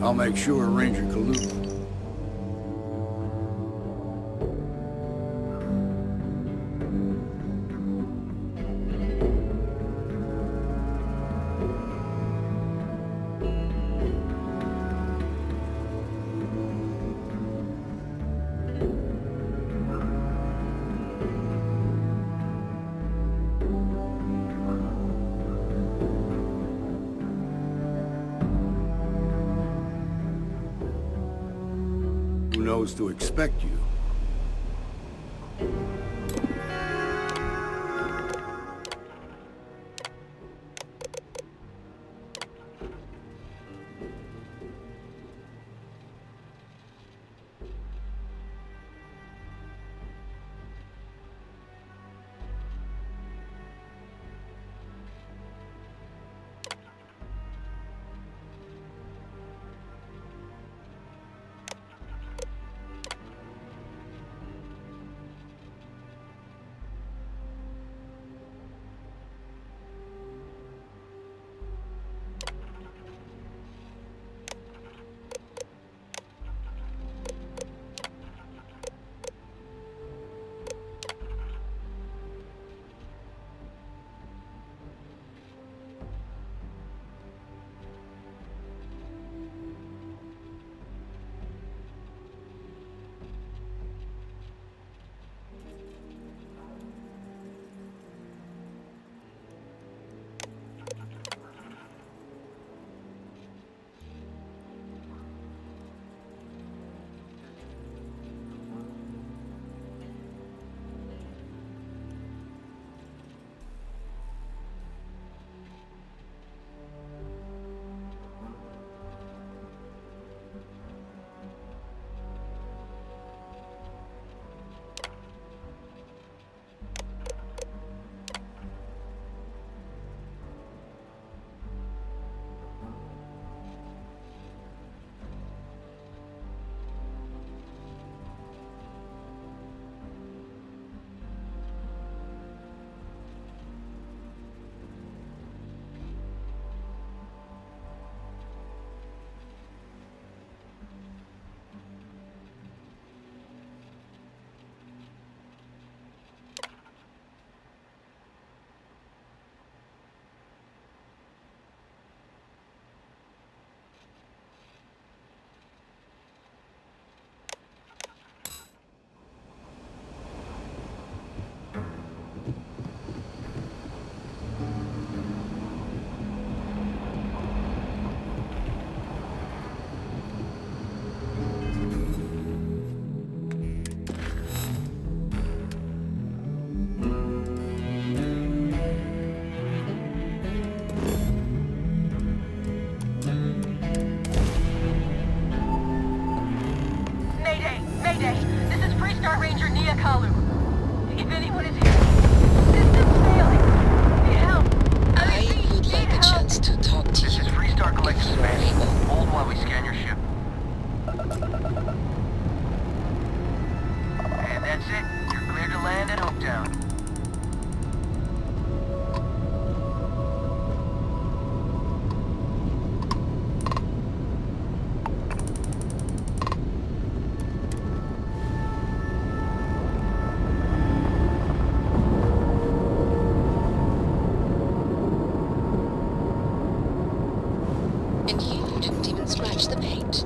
I'll make sure Ranger Kalu. Who knows to expect you? Freestar Ranger If anyone is here, system's failing. Need help. I would like a chance to talk to you. This is Freestar Collective If you are Command. able. Hold while we scan your ship. And that's it. You're cleared to land at Hopetown. And you didn't even scratch the paint.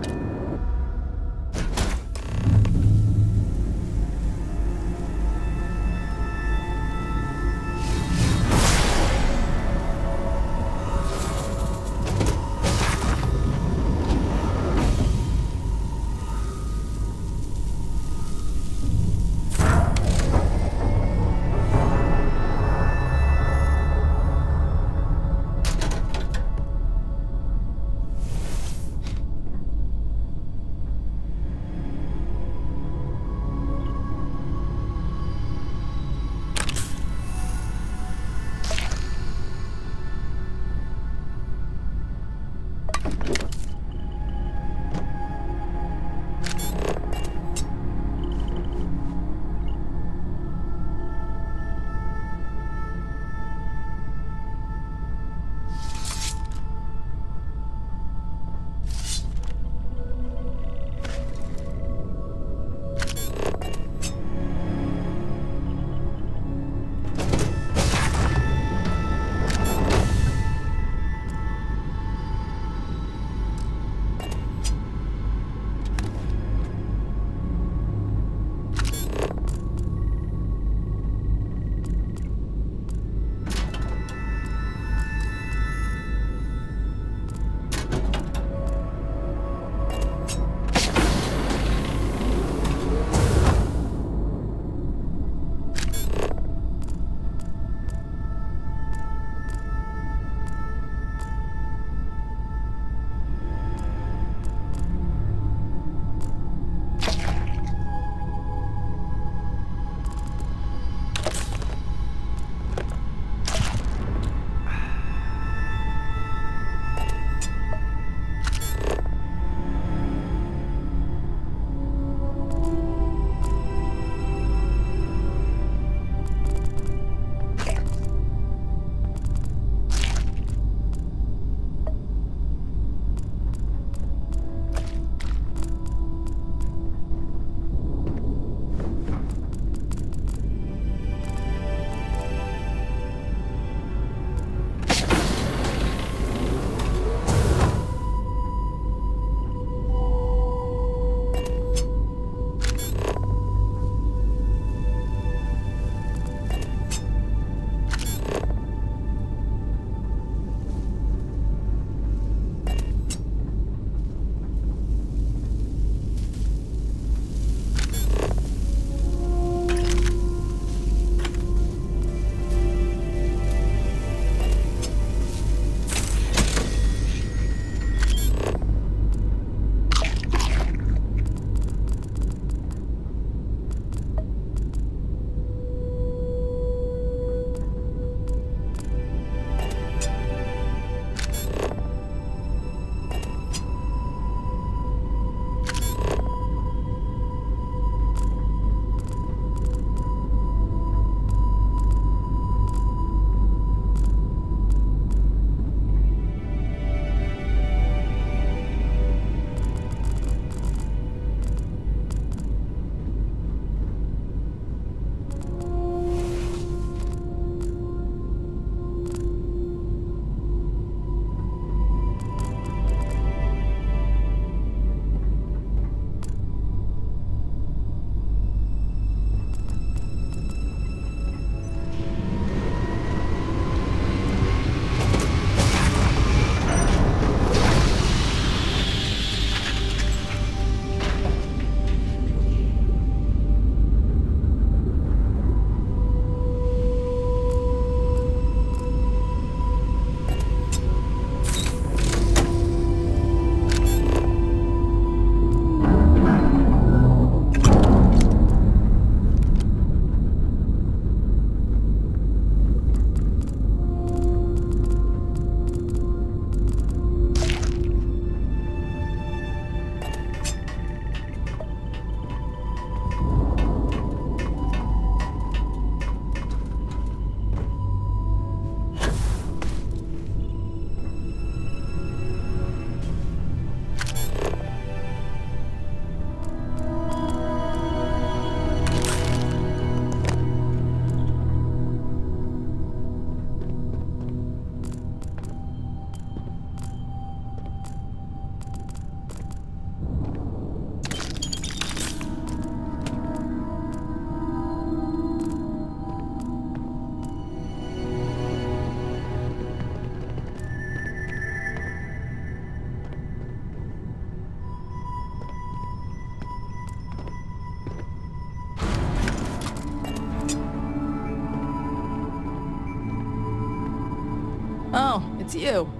It's you.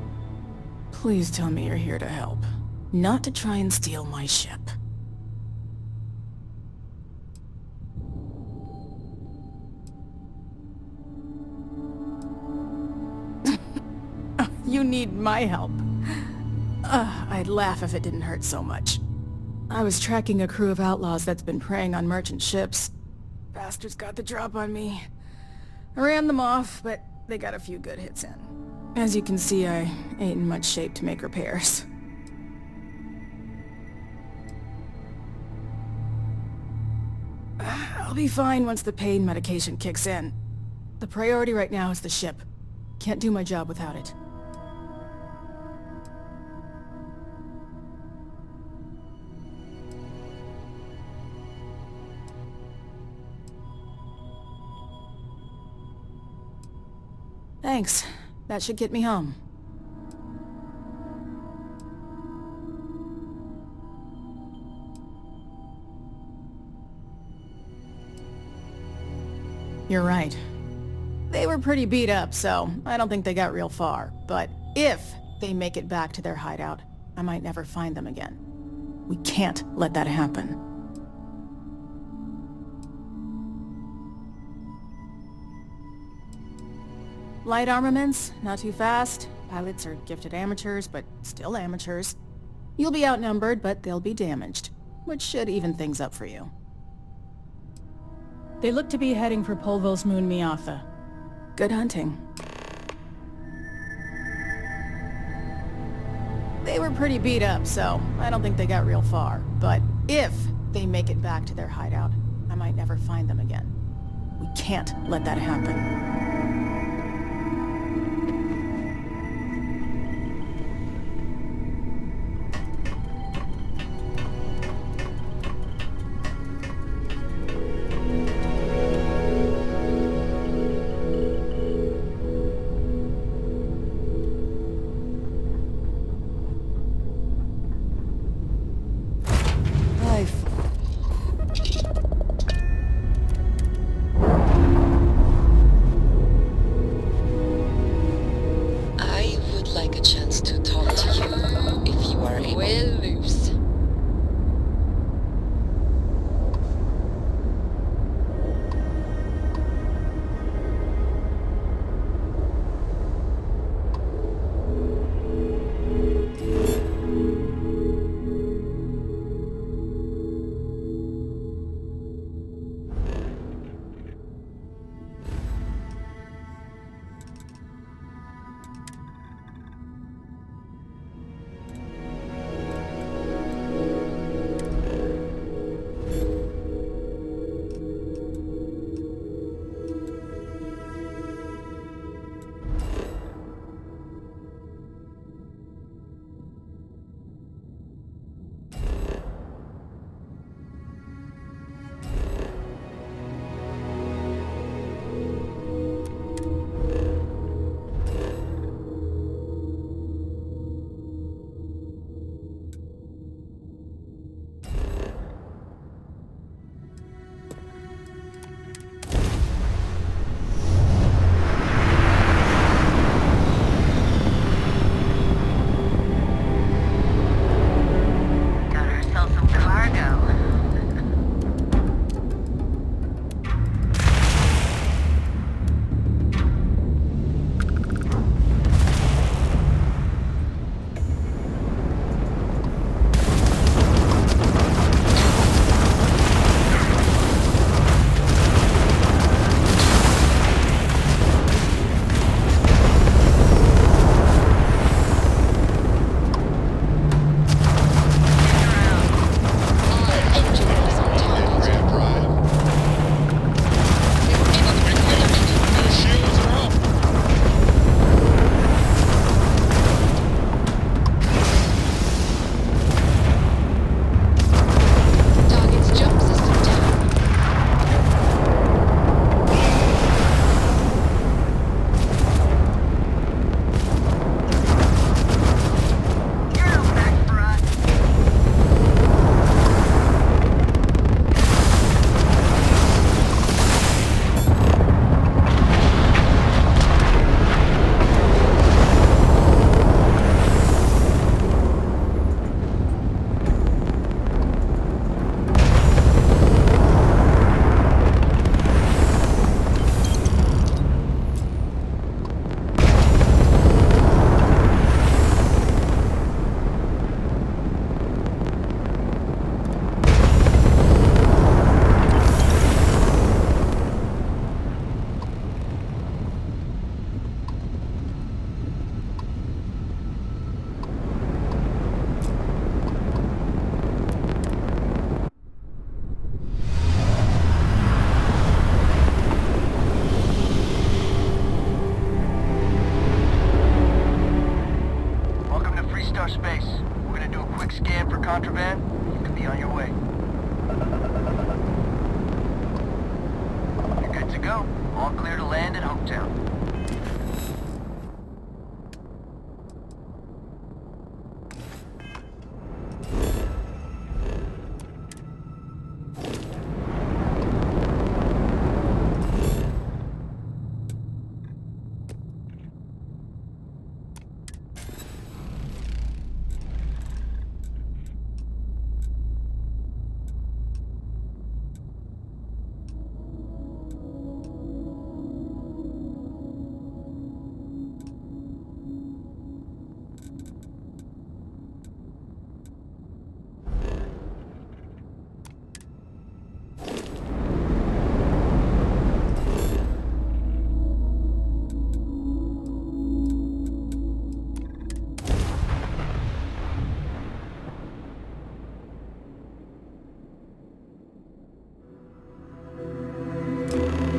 Please tell me you're here to help. Not to try and steal my ship. You need my help. I'd laugh if it didn't hurt so much. I was tracking a crew of outlaws that's been preying on merchant ships. Bastards got the drop on me. I ran them off, but they got a few good hits in. As you can see, I ain't in much shape to make repairs. I'll be fine once the pain medication kicks in. The priority right now is the ship. Can't do my job without it. Thanks. That should get me home. You're right. They were pretty beat up, so I don't think they got real far. But if they make it back to their hideout, I might never find them again. We can't let that happen. Light armaments, not too fast. Pilots are gifted amateurs, but still amateurs. You'll be outnumbered, but they'll be damaged, which should even things up for you. They look to be heading for Polvo's moon Miatha. Good hunting. They were pretty beat up, so I don't think they got real far. But if they make it back to their hideout, I might never find them again. We can't let that happen. All clear to land at Hopetown.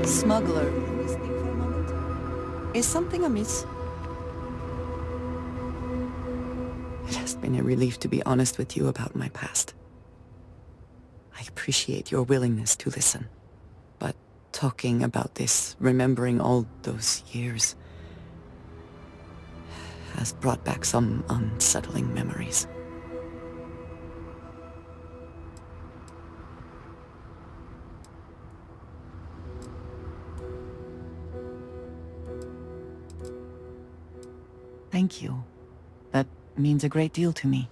Smuggler. Listening for a moment. Is something amiss? It has been a relief to be honest with you about my past. I appreciate your willingness to listen. But talking about this, remembering all those years, has brought back some unsettling memories. Thank you. That means a great deal to me.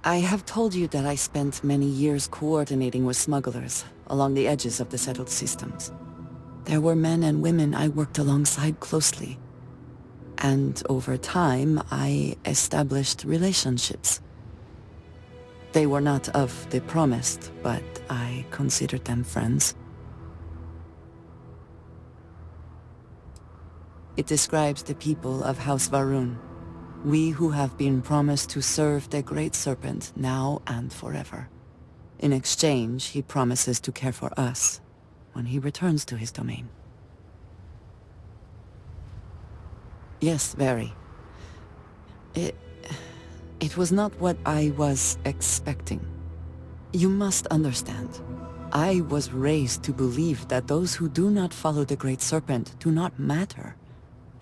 I have told you that I spent many years coordinating with smugglers along the edges of the settled systems. There were men and women I worked alongside closely. And over time, I established relationships. They were not of the promised, but I considered them friends. It describes the people of House Varun. We who have been promised to serve the Great Serpent now and forever. In exchange, he promises to care for us when he returns to his domain. Yes, very. It was not what I was expecting. You must understand. I was raised to believe that those who do not follow the Great Serpent do not matter.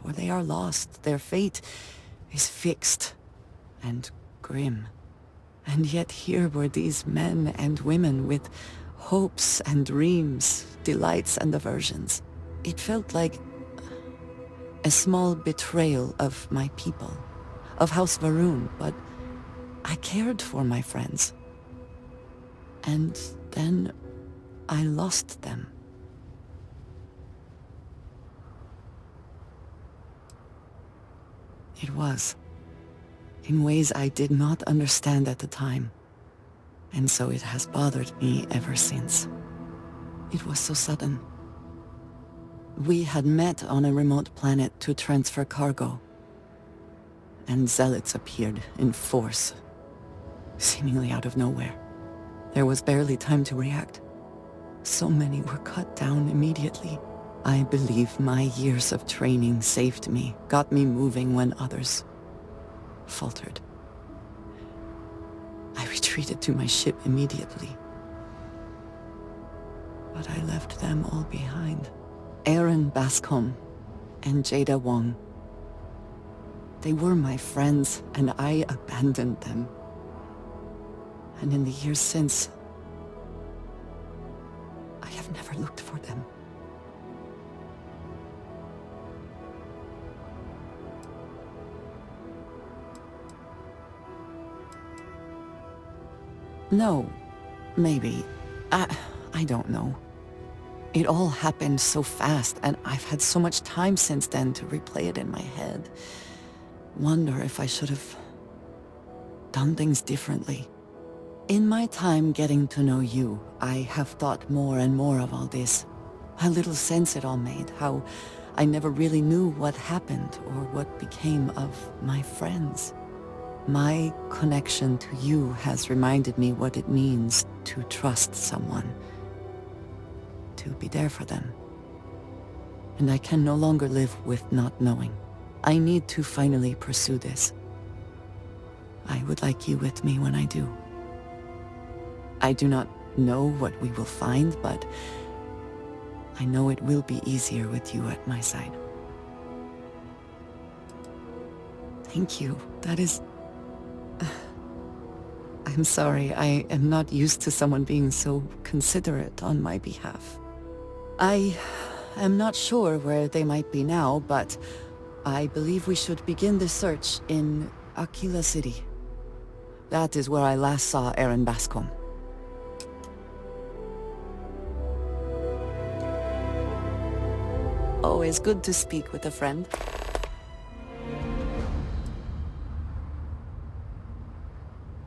For they are lost, their fate is fixed and grim. And yet here were these men and women with hopes and dreams, delights and aversions. It felt like a small betrayal of my people, of House Varun, but I cared for my friends. And then I lost them. It was, in ways I did not understand at the time, and so it has bothered me ever since. It was so sudden. We had met on a remote planet to transfer cargo, and zealots appeared in force, seemingly out of nowhere. There was barely time to react. So many were cut down immediately. I believe my years of training saved me, got me moving when others faltered. I retreated to my ship immediately. But I left them all behind. Aaron Bascom and Jada Wong. They were my friends, and I abandoned them. And in the years since, I have never looked for them. No, maybe. I don't know. It all happened so fast, and I've had so much time since then to replay it in my head. Wonder if I should have done things differently. In my time getting to know you, I have thought more and more of all this. How little sense it all made, how I never really knew what happened or what became of my friends. My connection to you has reminded me what it means to trust someone, to be there for them. And I can no longer live with not knowing. I need to finally pursue this. I would like you with me when I do. I do not know what we will find, but I know it will be easier with you at my side. Thank you. That is... I'm sorry, I am not used to someone being so considerate on my behalf. I am not sure where they might be now, but I believe we should begin the search in Aquila City. That is where I last saw Aaron Bascom. Always good to speak with a friend.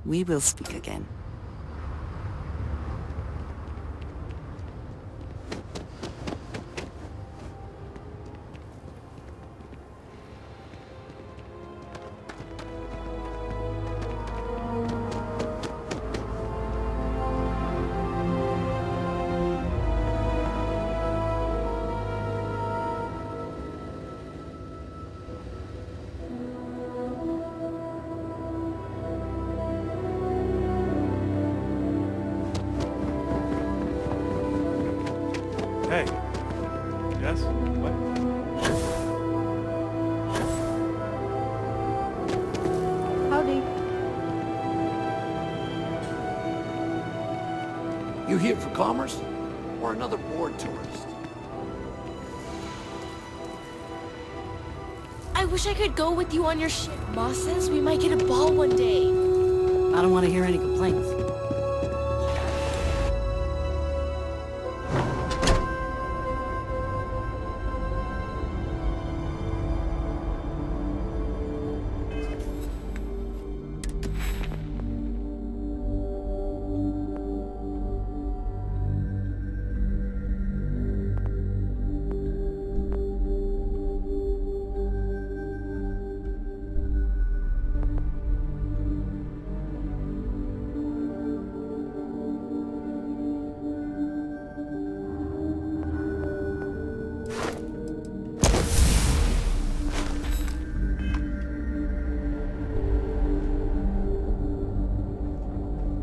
We will speak again. Hey. Yes? What? Howdy. You here for commerce? Or another bored tourist? I wish I could go with you on your ship, bosses. We might get a ball one day. I don't want to hear any complaints.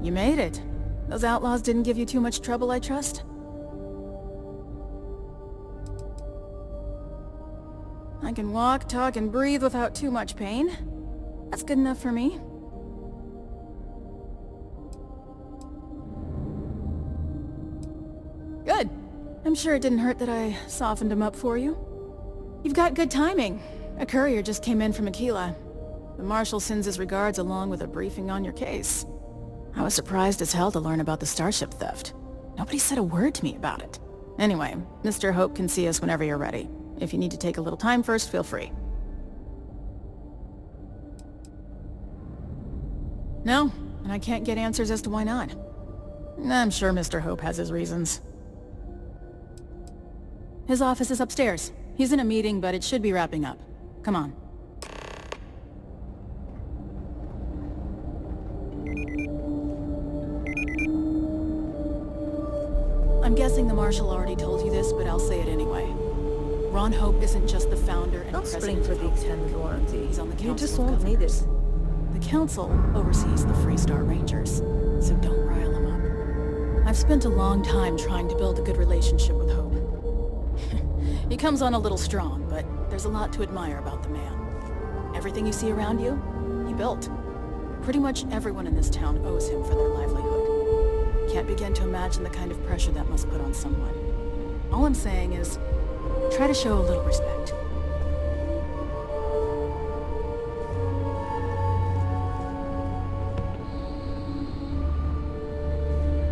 You made it. Those outlaws didn't give you too much trouble, I trust? I can walk, talk, and breathe without too much pain. That's good enough for me. Good. I'm sure it didn't hurt that I softened him up for you. You've got good timing. A courier just came in from Aquila. The Marshal sends his regards along with a briefing on your case. I was surprised as hell to learn about the starship theft. Nobody said a word to me about it. Anyway, Mr. Hope can see us whenever you're ready. If you need to take a little time first, feel free. No, and I can't get answers as to why not. I'm sure Mr. Hope has his reasons. His office is upstairs. He's in a meeting, but it should be wrapping up. Come on. I'm guessing the Marshal already told you this, but I'll say it anyway. Ron Hope isn't just the founder and Don't president spring for the of Hope. extended warranty. He's on the You council just of won't need it. governors. The council oversees the Freestar Rangers, so don't rile him up. I've spent a long time trying to build a good relationship with Hope. He comes on a little strong, but there's a lot to admire about the man. Everything you see around you, he built. Pretty much everyone in this town owes him for their livelihood. Can't begin to imagine the kind of pressure that must put on someone. All I'm saying is, try to show a little respect.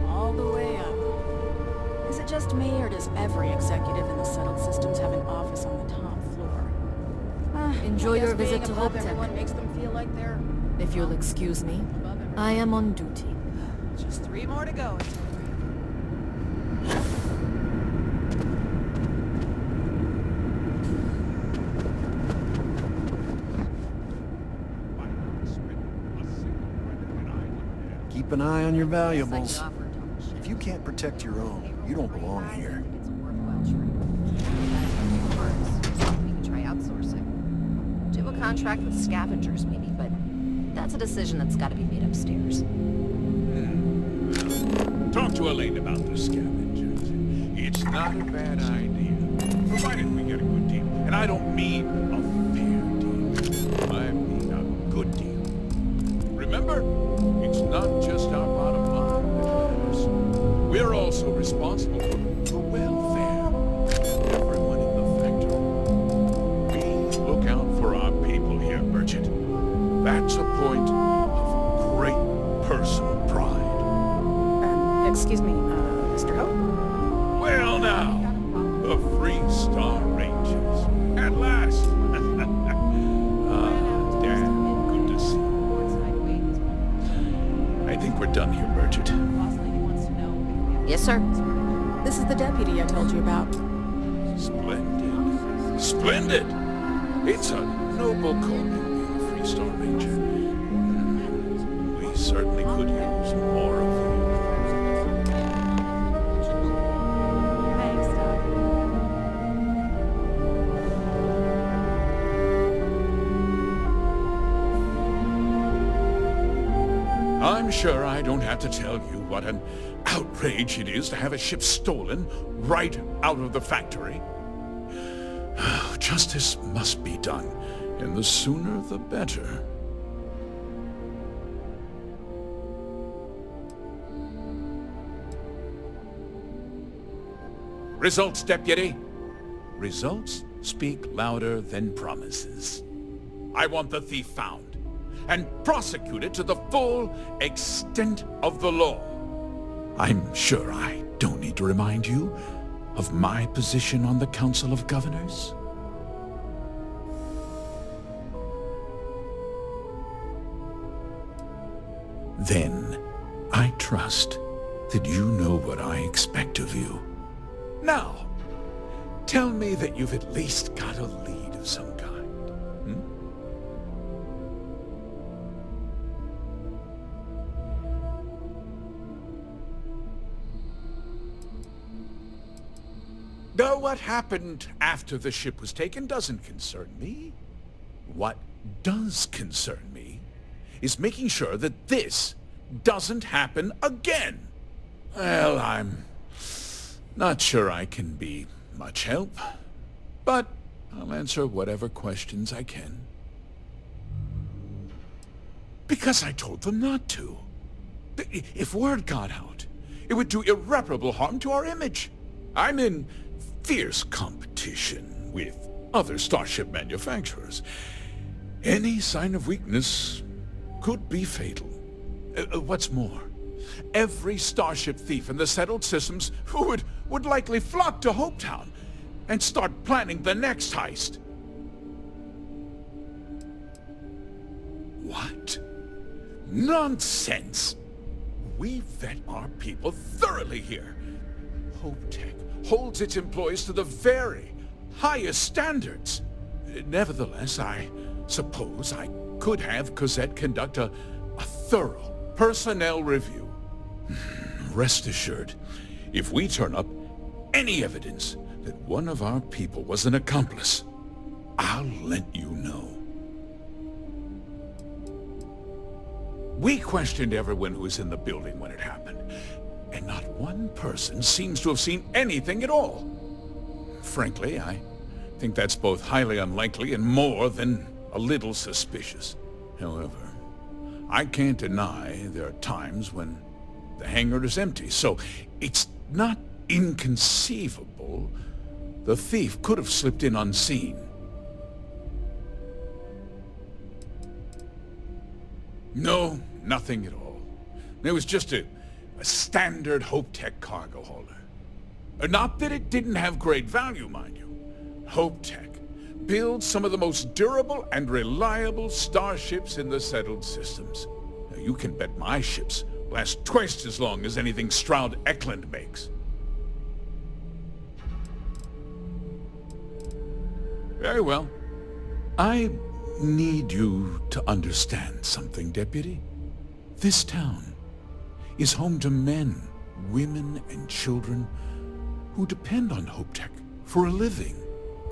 All the way up. Is it just me, or does every executive in the settled systems have an office on the top floor? Enjoy I guess your visit being to above Hope, everyone then. makes them feel like they're If you'll excuse me, above everyone. I am on duty. Just 3 more to go. Keep an eye on your valuables. If you can't protect your own, you don't belong here. We can try outsourcing. Do a contract with scavengers, maybe, but that's a decision that's got to be made upstairs. Talk to Elaine about the scavengers. It's not a bad idea. Provided we get a good deal. And I don't mean a fair deal. I mean a good deal. Remember, it's not just our bottom line that matters. We're also responsible for welfare. Everyone in the factory. We look out for our people here, Bridget. That's a point of great personal pride. Excuse me, Mr. Hope? Well now, the Freestar Rangers. At last! Dad, good to see you. I think we're done here, Bridget. Yes, sir. This is the deputy I told you about. Splendid. Splendid! It's a noble calling being a Freestar Ranger. We certainly could use more of you. I'm sure I don't have to tell you what an outrage it is to have a ship stolen right out of the factory. Justice must be done, and the sooner the better. Results, Deputy. Results speak louder than promises. I want the thief found and prosecuted to the full extent of the law. I'm sure I don't need to remind you of my position on the Council of Governors. Then, I trust that you know what I expect of you. Now, tell me that you've at least got a lead of some kind. Though what happened after the ship was taken doesn't concern me. What does concern me is making sure that this doesn't happen again. Well, I'm not sure I can be much help, but I'll answer whatever questions I can. Because I told them not to. If word got out, it would do irreparable harm to our image. I'm in fierce competition with other starship manufacturers. Any sign of weakness could be fatal. What's more, every starship thief in the settled systems would likely flock to Hopetown and start planning the next heist. What? Nonsense! We vet our people thoroughly here. HopeTech holds its employees to the very highest standards. Nevertheless, I suppose I could have Cosette conduct a thorough personnel review. Rest assured, if we turn up any evidence that one of our people was an accomplice, I'll let you know. We questioned everyone who was in the building when it happened, and not one person seems to have seen anything at all. Frankly, I think that's both highly unlikely and more than a little suspicious. However, I can't deny there are times when the hangar is empty, so it's not inconceivable the thief could have slipped in unseen. No, nothing at all. It was just a standard HopeTech cargo holder. Not that it didn't have great value, mind you. HopeTech builds some of the most durable and reliable starships in the settled systems. Now, you can bet my ships last twice as long as anything Stroud Eklund makes. Very well. I need you to understand something, Deputy. This town is home to men, women, and children who depend on HopeTech for a living.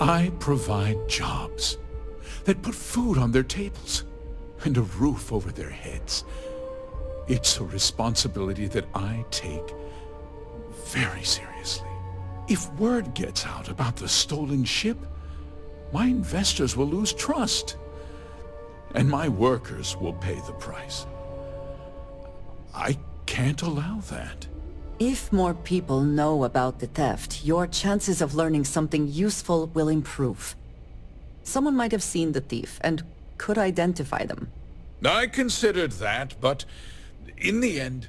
I provide jobs that put food on their tables and a roof over their heads. It's a responsibility that I take very seriously. If word gets out about the stolen ship, my investors will lose trust, and my workers will pay the price. I can't allow that. If more people know about the theft, your chances of learning something useful will improve. Someone might have seen the thief and could identify them. I considered that, but in the end,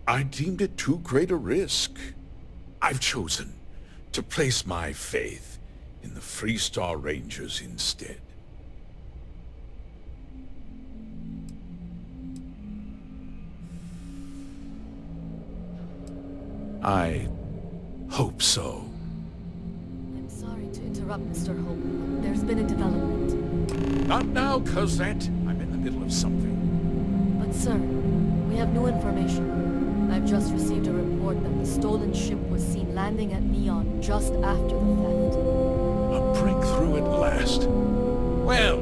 I deemed it too great a risk. I've chosen to place my faith in the Freestar Rangers instead. I hope so. I'm sorry to interrupt, Mr. Hope. There's been a development. Not now, Cosette. I'm in the middle of something. But sir, we have new information. I've just received a report that the stolen ship was seen landing at Neon just after the theft. A breakthrough at last. Well,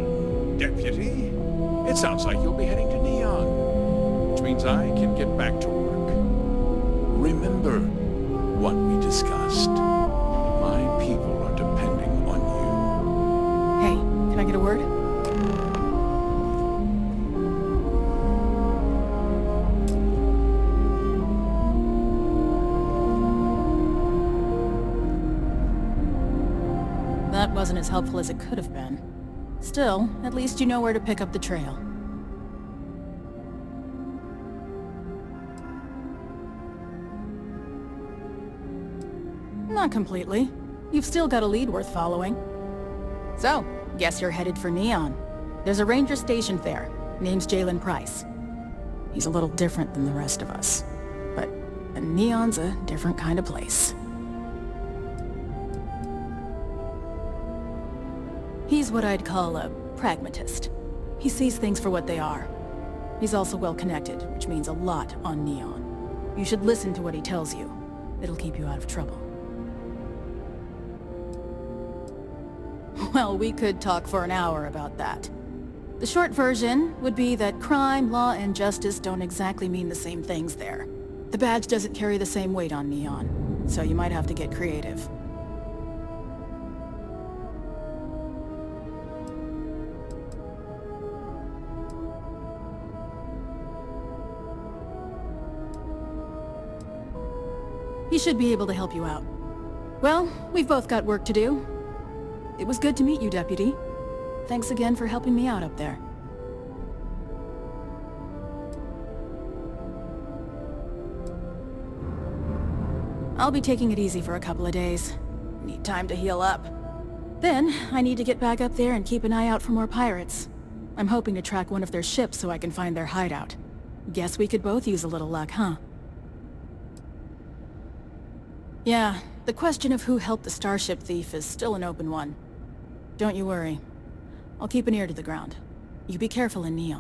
Deputy, it sounds like you'll be heading to Neon, which means I can get back to work. Remember what we discussed. My people are depending on you. Hey, can I get a word? That wasn't as helpful as it could have been. Still, at least you know where to pick up the trail. Not completely. You've still got a lead worth following. So, guess you're headed for Neon. There's a ranger stationed there. Name's Jalen Price. He's a little different than the rest of us. But Neon's a different kind of place. He's what I'd call a pragmatist. He sees things for what they are. He's also well connected, which means a lot on Neon. You should listen to what he tells you. It'll keep you out of trouble. Well, we could talk for an hour about that. The short version would be that crime, law, and justice don't exactly mean the same things there. The badge doesn't carry the same weight on Neon, so you might have to get creative. He should be able to help you out. Well, we've both got work to do. It was good to meet you, Deputy. Thanks again for helping me out up there. I'll be taking it easy for a couple of days. Need time to heal up. Then, I need to get back up there and keep an eye out for more pirates. I'm hoping to track one of their ships so I can find their hideout. Guess we could both use a little luck, huh? Yeah, the question of who helped the starship thief is still an open one. Don't you worry. I'll keep an ear to the ground. You be careful in Neon.